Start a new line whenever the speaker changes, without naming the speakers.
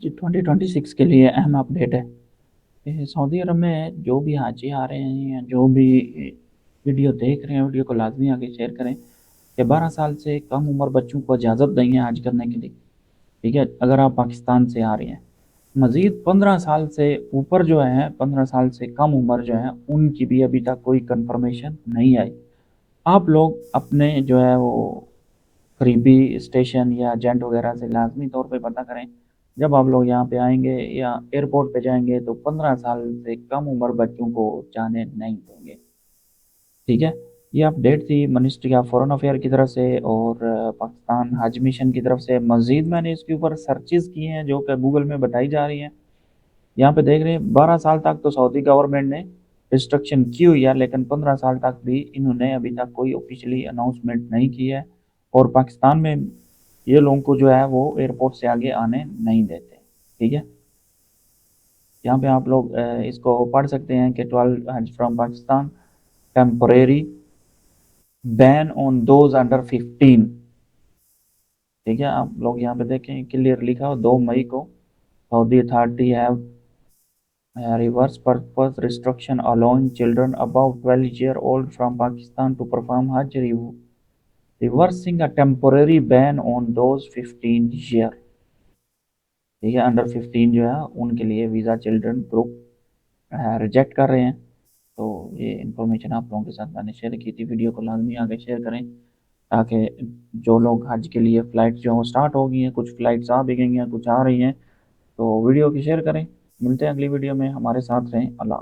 आज 2026 के लिए अहम अपडेट है कि सऊदी अरब में जो भी हाजी आ रहे हैं या जो भी वीडियो देख रहे हैं, वीडियो को लाजमी आगे शेयर करें कि 12 साल से कम उम्र बच्चों को इजाज़त नहीं है हज करने के लिए। ठीक है, अगर आप पाकिस्तान से आ रहे हैं। मज़ीद 15 साल से ऊपर जो है, 15 साल से कम उम्र जो है, उनकी भी अभी तक कोई कंफर्मेशन नहीं आई। आप लोग अपने जो है वो करीबी स्टेशन या एजेंट वगैरह से लाजमी तौर पे पता करें। जब आप लोग यहाँ पे आएंगे या एयरपोर्ट पे जाएंगे तो 15 साल से कम उम्र बच्चों को जाने नहीं देंगे। ठीक है, ये अपडेट थी मिनिस्ट्री ऑफ फॉरेन अफेयर की तरफ से और पाकिस्तान हज मिशन की तरफ से। मज़ीद मैंने इसके ऊपर सर्चेज़ किए हैं जो कि गूगल में बताई जा रही हैं। यहाँ पे देख रहे हैं 12 साल तक तो सऊदी गवर्नमेंट ने रिस्ट्रिक्शन की हुई है, लेकिन 15 साल तक भी इन्होंने अभी तक कोई ऑफिशियली अनाउंसमेंट नहीं की है। और पाकिस्तान में ये लोगों को जो है वो एयरपोर्ट से आगे आने नहीं देते। ठीक है, यहाँ पे आप लोग इसको पढ़ सकते हैं कि 12 हज from Pakistan temporary ban on those under 15। ठीक है, आप लोग यहाँ पे देखें क्लियर लिखा हो 2 मई को Saudi authority have reverse purpose restriction allowing children above 12 year old from Pakistan to perform Hajj, reversing a temporary ban on those 15 year। ठीक है, अंडर 15 जो है उनके लिए वीज़ा चिल्ड्रन ग्रुप रिजेक्ट कर रहे हैं। तो ये इन्फॉर्मेशन आप लोगों के साथ मैंने शेयर की थी। वीडियो को लाजमी आगे शेयर करें ताकि जो लोग हज के लिए फ़्लाइट जो है स्टार्ट हो गई हैं, कुछ फ़्लाइट्स आ भी गई हैं, कुछ आ रही हैं, तो वीडियो की शेयर करें। मिलते हैं अगली वीडियो में, हमारे साथ रहें। अल्लाह।